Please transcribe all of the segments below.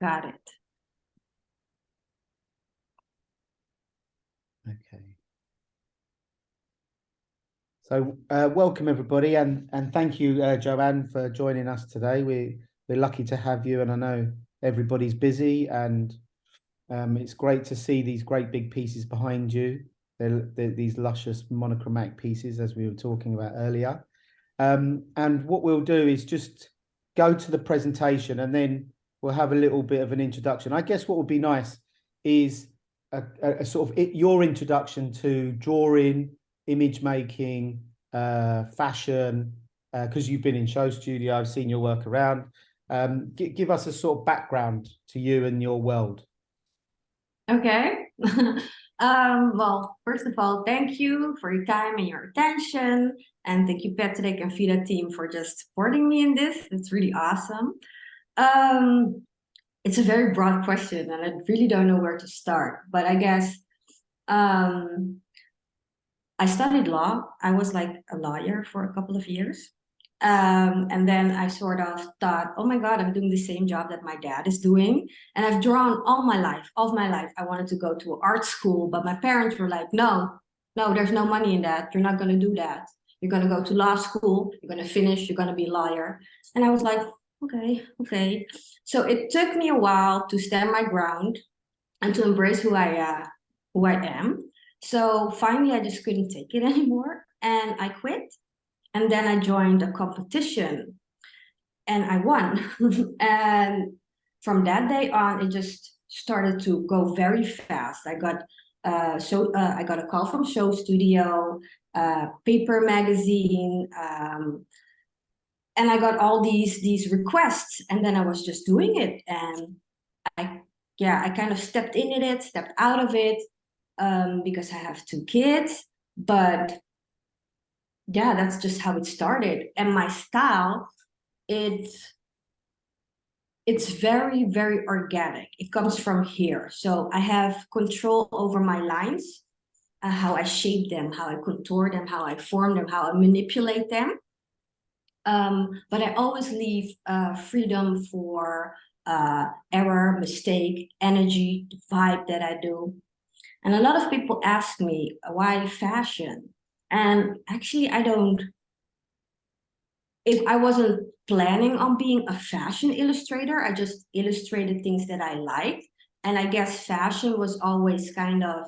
Got it. Okay. So welcome everybody, and thank you, Joanne, for joining us today. We're lucky to have you, and I know everybody's busy, and it's great to see these great big pieces behind you. They're these luscious monochromatic pieces, as we were talking about earlier. And what we'll do is just go to the presentation, and then we'll have a little bit of an introduction. I guess what would be nice is a sort of your introduction to drawing, image making, fashion, because you've been in show studio, I've seen your work around. Give us a sort of background to you and your world. Okay. Well, first of all, thank you for your time and your attention. And thank you, Patrick and Fida team, for just supporting me in this. It's really awesome. It's a very broad question, and I really don't know where to start. But I guess I studied law. I was like a lawyer for a couple of years. And then I sort of thought, oh my God, I'm doing the same job that my dad is doing. And I've drawn all my life. I wanted to go to art school, but my parents were like, no, there's no money in that. You're not going to do that. You're going to go to law school. You're going to finish. You're going to be a lawyer. And I was like, okay. So it took me a while to stand my ground and to embrace who I am. So finally, I just couldn't take it anymore, and I quit. And then I joined a competition, and I won. And from that day on, it just started to go very fast. I got I got a call from Show Studio, paper magazine, and I got all these requests, and then I was just doing it, and I kind of stepped in it, stepped out of it, because I have 2 kids, but yeah, that's just how it started. And my style, it's very, very organic. It comes from here. So I have control over my lines, how I shape them, how I contour them, how I form them, how I manipulate them. But I always leave freedom for error, mistake, energy, the vibe that I do. And a lot of people ask me, why fashion? And actually, if I wasn't planning on being a fashion illustrator, I just illustrated things that I liked. And I guess fashion was always kind of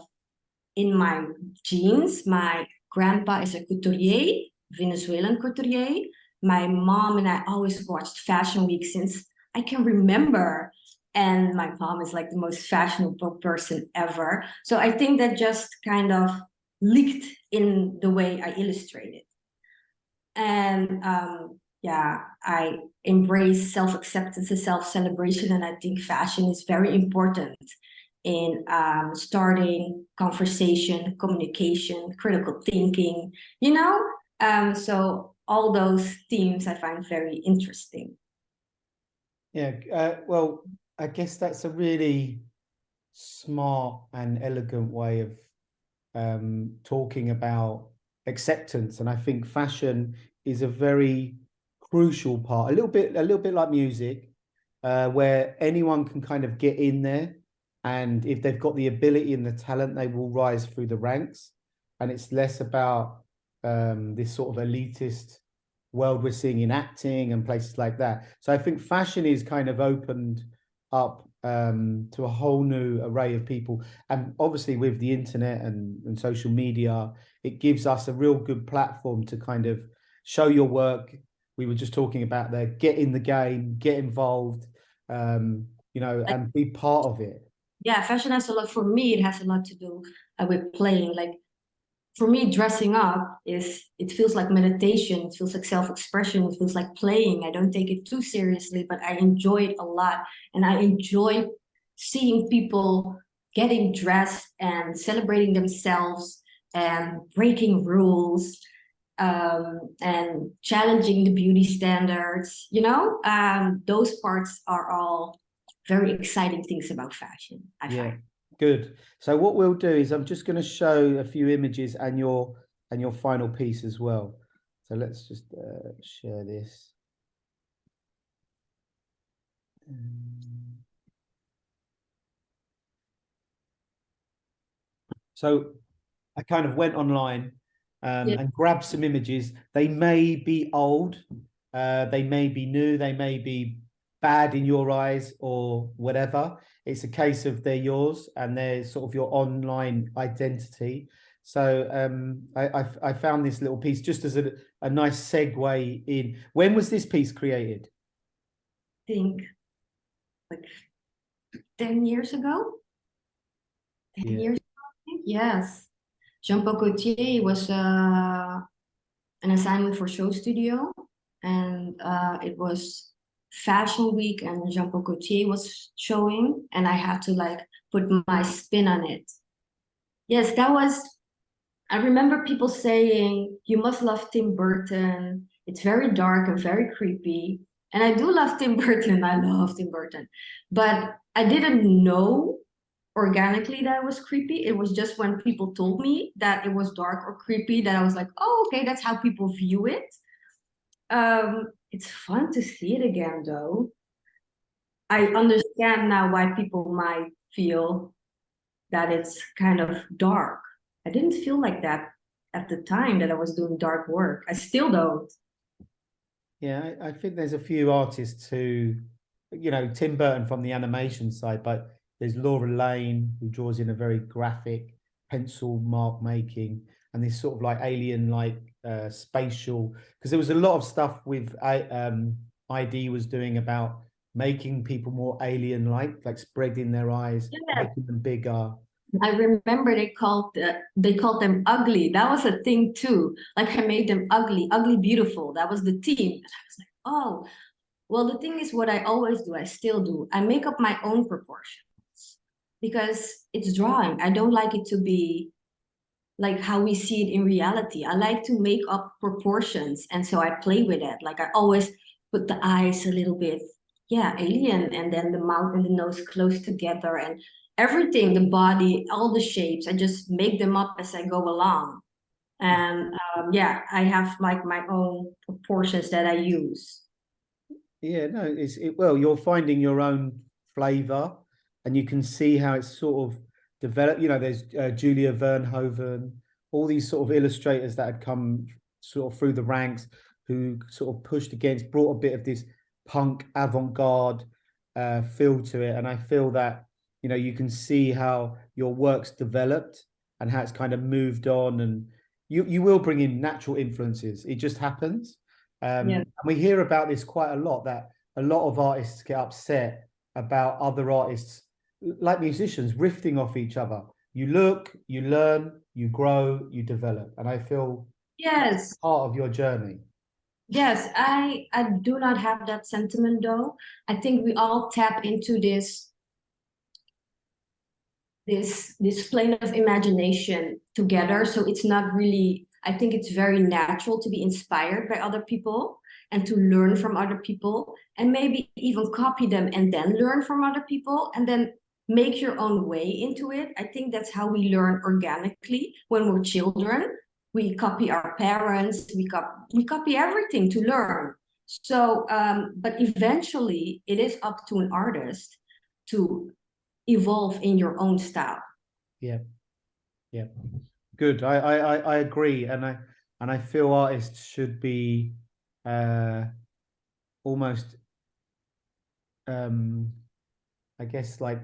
in my genes. My grandpa is a couturier, Venezuelan couturier. My mom and I always watched Fashion Week since I can remember. And my mom is like the most fashionable person ever. So I think that just kind of leaked in the way I illustrated. And yeah, I embrace self-acceptance and self-celebration, and I think fashion is very important in starting conversation, communication, critical thinking, so all those themes I find very interesting. Yeah, well, I guess that's a really smart and elegant way of talking about acceptance, and I think fashion is a very crucial part, a little bit like music, where anyone can kind of get in there, and if they've got the ability and the talent, they will rise through the ranks. And it's less about this sort of elitist world we're seeing in acting and places like that. So I think fashion is kind of opened up to a whole new array of people. And obviously with the internet and social media, it gives us a real good platform to kind of show your work. We were just talking about there, get in the game, get involved, and be part of it. Yeah, fashion has a lot, for me, it has a lot to do with playing. Like, for me, dressing up it feels like meditation, it feels like self-expression, it feels like playing. I don't take it too seriously, but I enjoy it a lot. And I enjoy seeing people getting dressed and celebrating themselves and breaking rules, and challenging the beauty standards. Those parts are all very exciting things about fashion, I find. Good. So what we'll do is I'm just going to show a few images and your final piece as well. So let's just share this. So I kind of went online Yeah. and grabbed some images. They may be old, they may be new, they may be bad in your eyes or whatever. It's a case of they're yours and they're sort of your online identity. So I found this little piece just as a nice segue in. When was this piece created? I think like 10 years ago. 10 Yeah. years ago, I think. Yes. Jean-Paul Gaultier was an assignment for Show Studio, and it was Fashion Week, and Jean-Paul Gaultier was showing, and I had to like put my spin on it. Yes, that was. I remember people saying, "You must love Tim Burton. It's very dark and very creepy." And I do love Tim Burton. I love Tim Burton, but I didn't know organically that it was creepy. It was just when people told me that it was dark or creepy that I was like, oh, okay, that's how people view it. It's fun to see it again, though. I understand now why people might feel that it's kind of dark. I didn't feel like that at the time that I was doing dark work. I still don't. Yeah, I think there's a few artists who, Tim Burton from the animation side, but there's Laura Lane who draws in a very graphic pencil mark making and this sort of like alien like spatial, because there was a lot of stuff with ID was doing about making people more alien like spreading their eyes, Yeah. making them bigger. I remember they called them ugly. That was a thing too. Like I made them ugly, ugly beautiful. That was the theme. And I was like, oh, well, the thing is what I always do, I still do. I make up my own proportions because it's drawing. I don't like it to be like how we see it in reality. I like to make up proportions, and so I play with it. Like I always put the eyes a little bit, yeah, alien, and then the mouth and the nose close together, and everything, the body, all the shapes. I just make them up as I go along. And yeah, I have like my own proportions that I use. Yeah, no, well, you're finding your own flavor and you can see how it's sort of developed. There's Julia Vernhoven, all these sort of illustrators that had come sort of through the ranks who sort of pushed against, brought a bit of this punk avant-garde feel to it. And I feel that, you can see how your work's developed and how it's kind of moved on. And you will bring in natural influences. It just happens. Yeah. And we hear about this quite a lot, that a lot of artists get upset about other artists, like musicians, riffing off each other. You look, you learn, you grow, you develop. And I feel Yes. part of your journey. Yes, I do not have that sentiment though. I think we all tap into this plane of imagination together. So it's not really, I think it's very natural to be inspired by other people and to learn from other people and maybe even copy them and then learn from other people and then make your own way into it. I think that's how we learn organically when we're children. We copy our parents, we copy everything to learn. So, but eventually it is up to an artist to evolve in your own style. Yeah, yeah, good. I agree, and I feel artists should be almost I guess like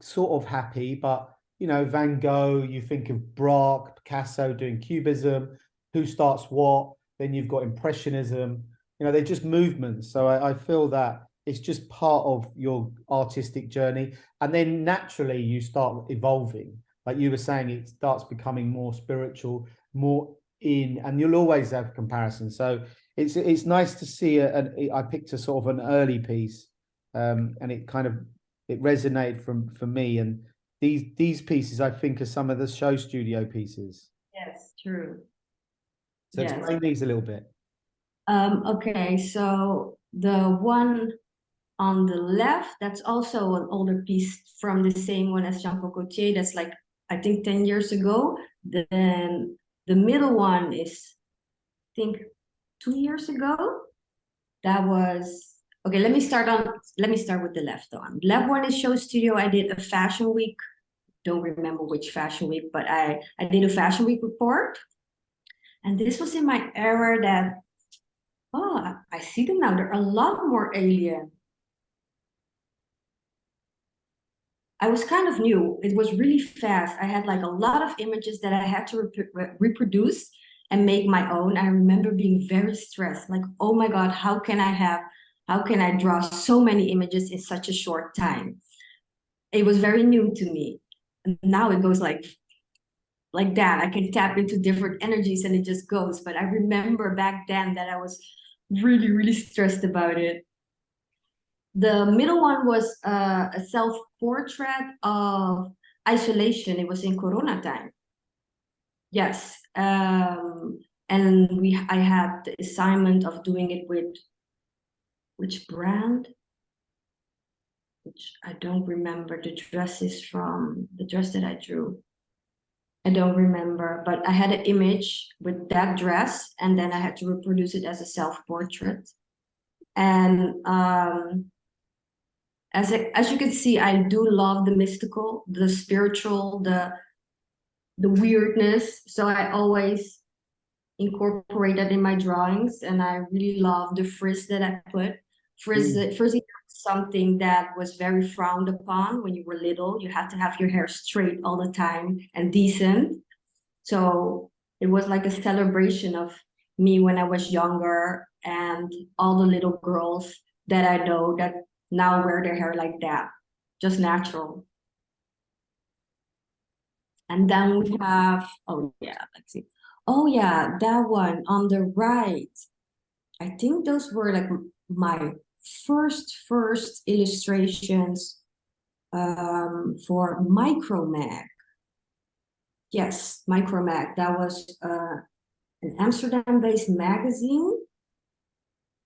sort of happy, but Van Gogh, you think of Braque, Picasso doing cubism, who starts what, then you've got impressionism, they're just movements. So I feel that it's just part of your artistic journey. And then naturally you start evolving. Like you were saying, it starts becoming more spiritual, more in, and you'll always have comparison. So it's nice to see I picked a sort of an early piece, and it resonated for me. And these pieces I think are some of the show studio pieces. Yes, true. So Yes. explain these a little bit. Okay, so the one on the left, that's also an older piece from the same one as Jean-Paul Gaultier. That's like, I think 10 years ago. Then the middle one is, I think, 2 years ago. That was, okay, let me start with the left one. The left one is Show Studio. I did a Fashion Week don't remember which fashion week, but I did a fashion week report. And this was in my era that, oh, I see them now. There are a lot more alien. I was kind of new. It was really fast. I had like a lot of images that I had to reproduce and make my own. I remember being very stressed, like, oh my God, how can I draw so many images in such a short time? It was very new to me. And now it goes like that. I can tap into different energies and it just goes. But I remember back then that I was really, really stressed about it. The middle one was a self-portrait of isolation. It was in Corona time. Yes. And I had the assignment of doing it with which brand? Which I don't remember. The dress is from the dress that I drew. I don't remember, but I had an image with that dress, and then I had to reproduce it as a self-portrait. And as you can see, I do love the mystical, the spiritual, the weirdness. So I always incorporate that in my drawings, and I really love the frizz that I put. Frizzing is something that was very frowned upon when you were little. You had to have your hair straight all the time and decent. So it was like a celebration of me when I was younger and all the little girls that I know that now wear their hair like that, just natural. And then we have, oh yeah, let's see. Oh yeah, that one on the right. I think those were like my first illustrations for Micromag. Yes, Micromag. That was an Amsterdam-based magazine.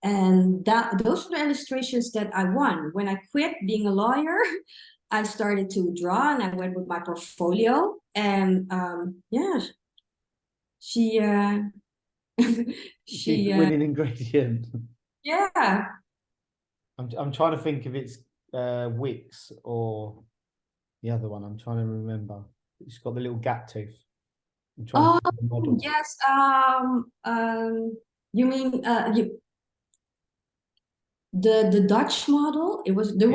And those were the illustrations that I won. When I quit being a lawyer, I started to draw and I went with my portfolio. And yeah, she She's the winning ingredient. yeah. I'm trying to think if it's Wix or the other one. I'm trying to remember. It's got the little gap tooth. I'm trying to think of the model. Yes. You mean the Dutch model? It was there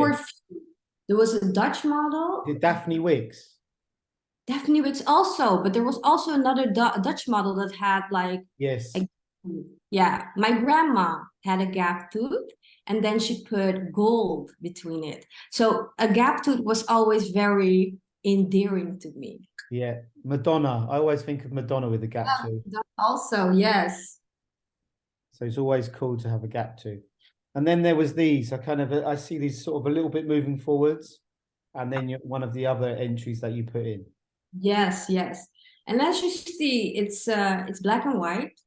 was a Dutch model. The Daphne Wix. Daphne Wicks also, but there was also another Dutch model that had like Yes. Yeah, my grandma had a gap tooth and then she put gold between it. So a gap tooth was always very endearing to me. Yeah, Madonna. I always think of Madonna with a gap tooth. Also, yes. So it's always cool to have a gap tooth. And then there was these. I see these sort of a little bit moving forwards, and then one of the other entries that you put in. Yes, yes. And as you see, it's black and white.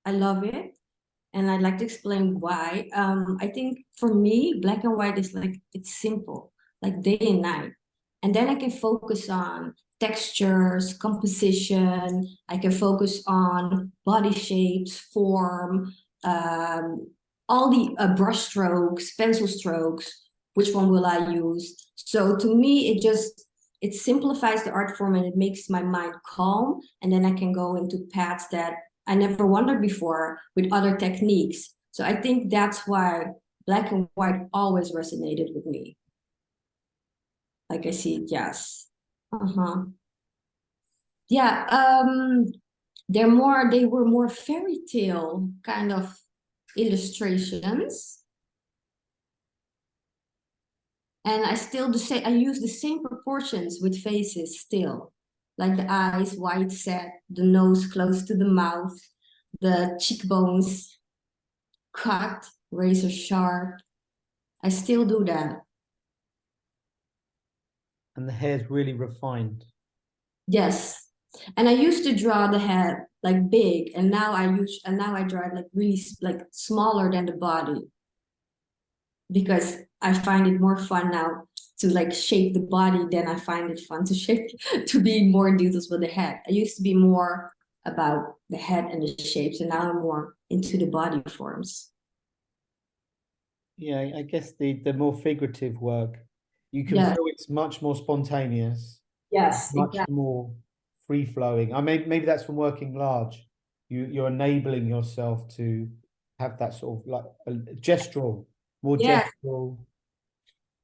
I love it. And I'd like to explain why. I think for me, black and white is like, it's simple, like day and night. And then I can focus on textures, composition. I can focus on body shapes, form, all the brush strokes, pencil strokes. Which one will I use? So to me, it simplifies the art form and it makes my mind calm. And then I can go into paths that I never wondered before with other techniques. So I think that's why black and white always resonated with me. Like I see it, yes. Yeah, they were more fairy tale kind of illustrations. And I use the same proportions with faces still. Like the eyes wide set, the nose close to the mouth, the cheekbones cut, razor sharp. I still do that. And the hair's really refined. Yes. And I used to draw the head like big, and now I draw it like really like smaller than the body. Because I find it more fun now to like shape the body than I find it fun to be more in details with the head. I used to be more about the head and the shapes, and now I'm more into the body forms. Yeah, I guess the more figurative work, you can feel it's much more spontaneous. Yes, much exactly. more free flowing. I mean, maybe that's from working large. You're enabling yourself to have that sort of like a gestural, more Yes, gestural.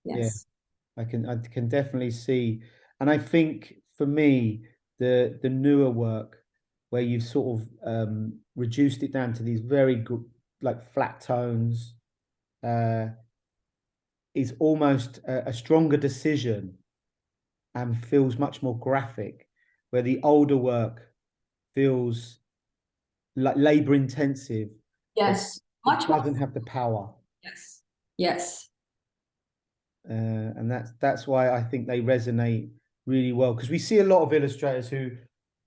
Yeah, yes, I can definitely see, and I think for me, the newer work where you've sort of reduced it down to these very good like flat tones uh, is almost a stronger decision and feels much more graphic, where the older work feels like labor intensive, but yes. it Much more. doesn't have the power. Yes, yes, And that's why I think they resonate really well, because we see a lot of illustrators who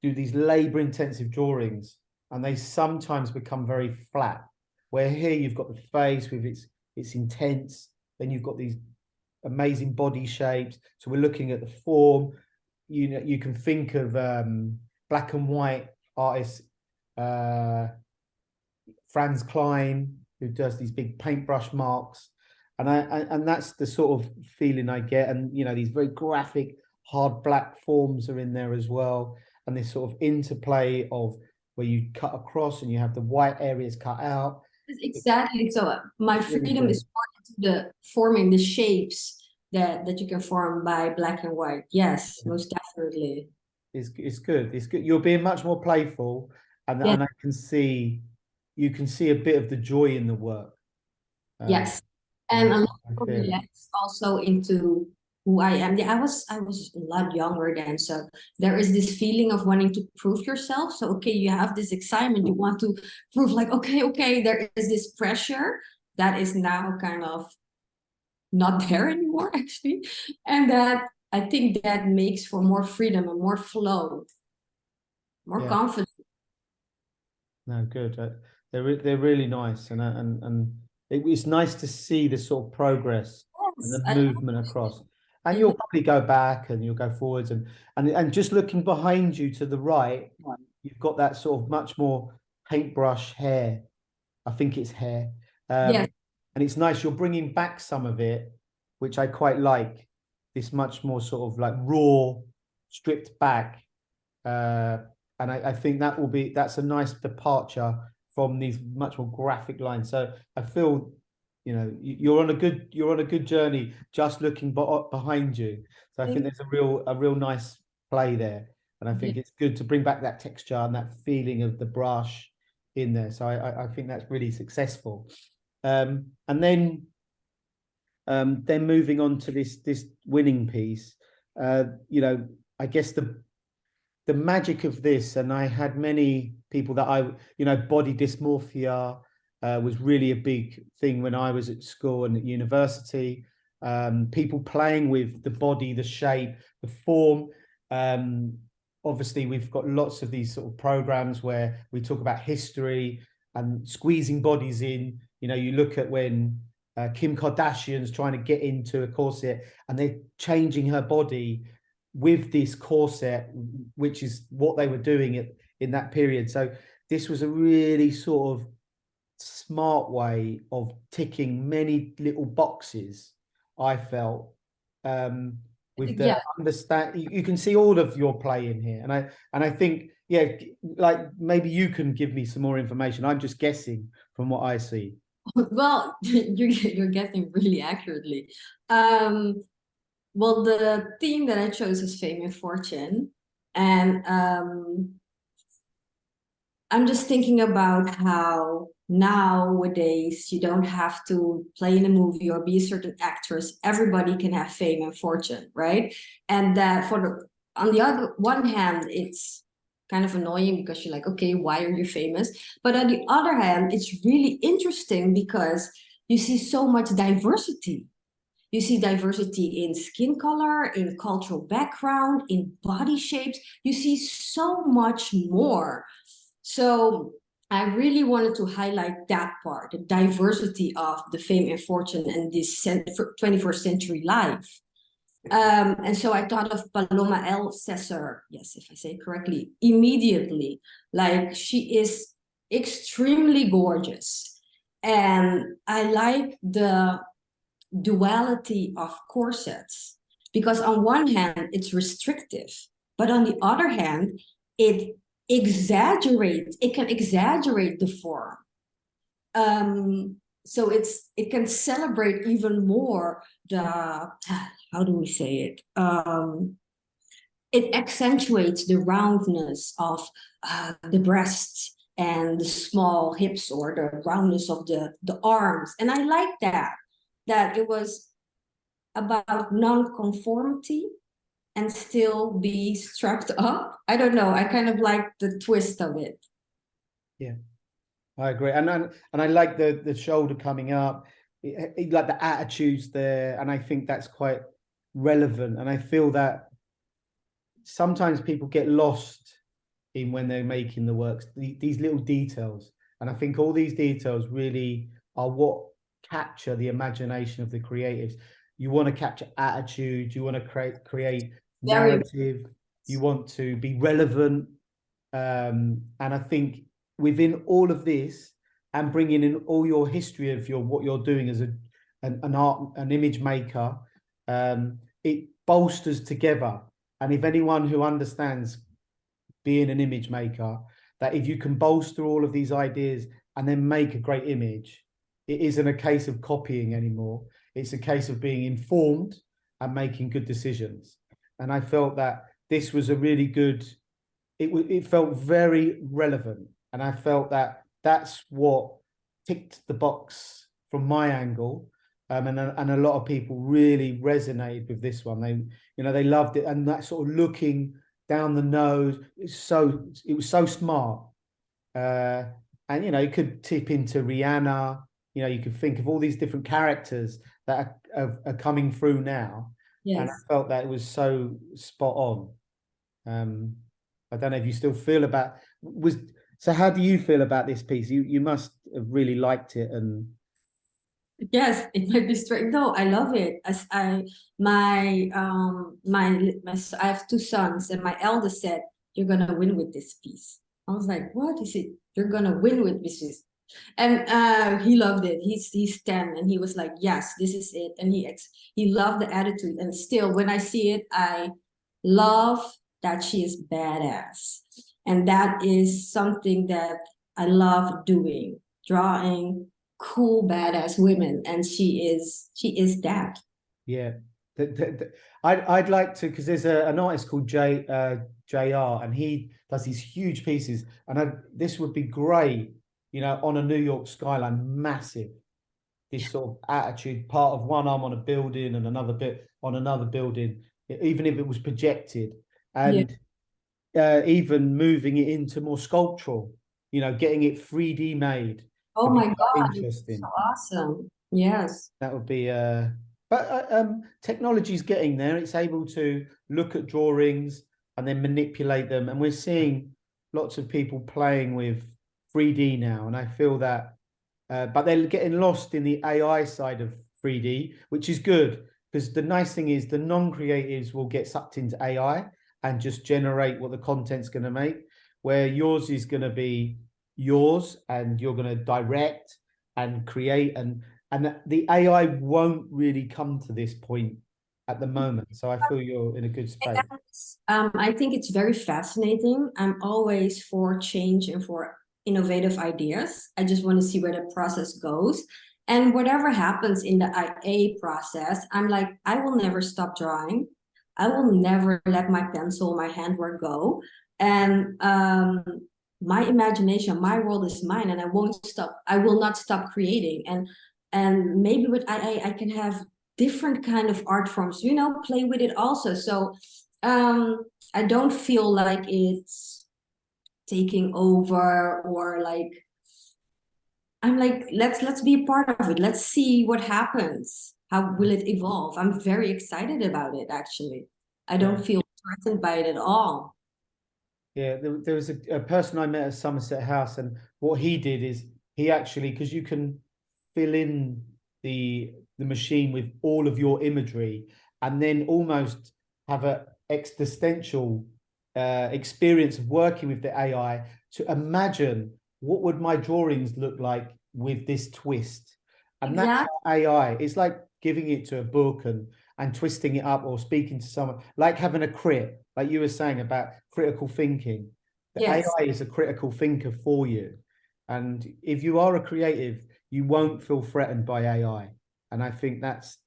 do these labor intensive drawings and they sometimes become very flat, where here you've got the face with its intense, then you've got these amazing body shapes, so we're looking at the form. You know, you can think of black and white artists, uh Franz Klein, who does these big paintbrush marks, and that's the sort of feeling I get. And you know, these very graphic, hard black forms are in there as well, and this sort of interplay of where you cut across and you have the white areas cut out. exactly. So my It's really freedom cool. is more into the forming the shapes that you can form by black and white. Yes, most definitely. It's good. It's good. You're being much more playful, Yes, and I can see you can see a bit of the joy in the work. Um, yes. and And a lot I more feel it. relaxed also into who I am. Yeah, I was a lot younger then, so there is this feeling of wanting to prove yourself. So okay, you have this excitement, you want to prove like, okay, there is this pressure that is now kind of not there anymore, actually. And that I think that makes for more freedom and more flow, more Yeah. confidence. No, good. They're really nice, it's nice to see the sort of progress and Yes, the I love movement across. And it. you'll probably go back and you'll go forwards, and just looking behind you to the right, you've got that sort of much more paintbrush hair. I think it's hair, Yes, and it's nice. You're bringing back some of it, which I quite like. This much more sort of like raw, stripped back, uh, and I think that's a nice departure from these much more graphic lines. So I feel, you know, you're on a good journey just looking behind you. So I think thank there's a real nice play there, and I you. think it's good to bring back that texture and that feeling of the brush in there. So I think that's really successful. And then moving on to this winning piece, you know, I guess the magic of this, and I had many people that body dysmorphia was really a big thing when I was at school and at university. People playing with the body, the shape, the form. Um, Obviously, we've got lots of these sort of programs where we talk about history and squeezing bodies in. You know, you look at when Kim Kardashian's trying to get into a corset and they're changing her body with this corset, which is what they were doing in that period. So this was a really sort of smart way of ticking many little boxes, I felt. With the Yeah. understand, you can see all of your play in here, and I think, yeah, like maybe you can give me some more information. I'm just guessing from what I see. Well, you're getting really accurately. Um, well, the theme that I chose is fame and fortune, and I'm just thinking about how nowadays you don't have to play in a movie or be a certain actress. Everybody can have fame and fortune, right? And that on the other one hand, it's kind of annoying because you're like, okay, why are you famous? But on the other hand, it's really interesting because you see so much diversity. You see diversity in skin color, in cultural background, in body shapes. You see so much more. So I really wanted to highlight that part, the diversity of the fame and fortune and this 21st century life. And so I thought of Paloma L. Cesar, yes, if I say it correctly, immediately. Like she is extremely gorgeous. And I like the duality of corsets because on one hand it's restrictive, but on the other hand it it can exaggerate the form. So it can celebrate even more the, how do we say it? It accentuates the roundness of the breasts and the small hips, or the roundness of the arms. And I like that it was about non-conformity and still be strapped up. I don't know. I kind of like the twist of it. Yeah, I agree. And I like the shoulder coming up, like the attitudes there. And I think that's quite relevant. And I feel that sometimes people get lost in when they're making the works, these little details. And I think all these details really are what capture the imagination of the creatives. You want to capture attitude, you want to create narrative, you want to be relevant. And I think within all of this, and bringing in all your history of what you're doing as an image maker, it bolsters together. And if anyone who understands being an image maker, that if you can bolster all of these ideas and then make a great image, it isn't a case of copying anymore. It's a case of being informed and making good decisions. And I felt that this was a really good, it felt very relevant. And I felt that that's what ticked the box from my angle. And a lot of people really resonated with this one. They loved it. And that sort of looking down the nose, it was so smart. And it could tip into Rihanna. You could think of all these different characters that are coming through now. Yes. And I felt that it was so spot on. I don't know if you still feel so how do you feel about this piece? You must have really liked it. And yes, it might be straight. No, I love it. As my I have two sons, and my eldest said, "You're gonna win with this piece." I was like, "What is it? You're gonna win with this piece?" And he loved it. He's 10, and he was like, "Yes, this is it." And he loved the attitude. And still, when I see it, I love that she is badass, and that is something that I love doing, drawing cool badass women, and she is that. yeah, I'd like to, because there's an artist called JR, and he does these huge pieces, and this would be great, on a New York skyline, massive. This sort of attitude, part of one arm on a building and another bit on another building, even if it was projected, and even moving it into more sculptural, getting it 3D made. Oh my God, interesting. so awesome. Yes. That would be but technology is getting there. It's able to look at drawings and then manipulate them, and we're seeing lots of people playing with 3D now, and I feel that but they're getting lost in the AI side of 3D, which is good, because the nice thing is the non-creatives will get sucked into AI and just generate what the content's going to make, where yours is going to be yours, and you're going to direct and create, and the AI won't really come to this point at the moment. So I feel you're in a good space. I think it's very fascinating. I'm always for change and for innovative ideas. I just want to see where the process goes. And whatever happens in the IA process, I'm like, I will never stop drawing. I will never let my pencil, my handwork go. And my imagination, my world is mine, and I won't stop. I will not stop creating. And maybe with IA, I can have different kind of art forms, play with it also. So I don't feel like it's taking over, or like, I'm like, let's be a part of it. Let's see what happens. How will it evolve? I'm very excited about it, actually. I don't feel threatened by it at all. Yeah, there was a person I met at Somerset House, and what he did is he actually, because you can fill in the machine with all of your imagery, and then almost have an existential experience of working with the AI to imagine what would my drawings look like with this twist. And that's how AI, it's like giving it to a book, and and twisting it up or speaking to someone, like having a crit, like you were saying about critical thinking. The Yes, AI is a critical thinker for you. And if you are a creative, you won't feel threatened by AI. And I think that's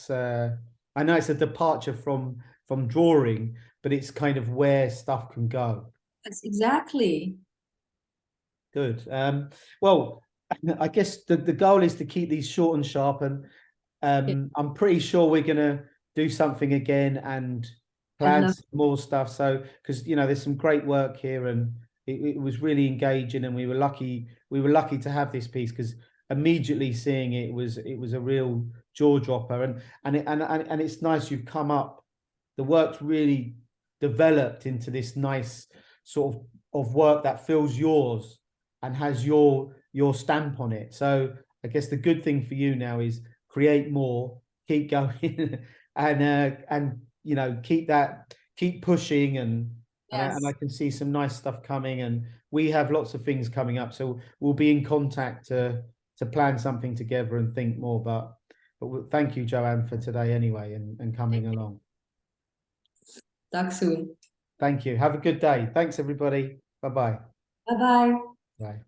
I know it's a departure from drawing, but it's kind of where stuff can go. that's exactly. Good. Well, I guess the goal is to keep these short and sharp, and It- I'm pretty sure we're gonna do something again and I'd plan love. some more stuff. So, because there's some great work here, and it was really engaging, and we were lucky to have this piece because immediately seeing it was a real jaw dropper, and it's nice you've come up. The work's really developed into this nice sort of work that feels yours and has your stamp on it. So I guess the good thing for you now is create more, keep going, and keep pushing, and I Yes. can see some nice stuff coming, and we have lots of things coming up, so we'll be in contact to plan something together and think more. But thank you, Joanne, for today anyway, and coming along. Talk soon. Thank you. Have a good day. Thanks, everybody. Bye-bye. Bye bye. Bye.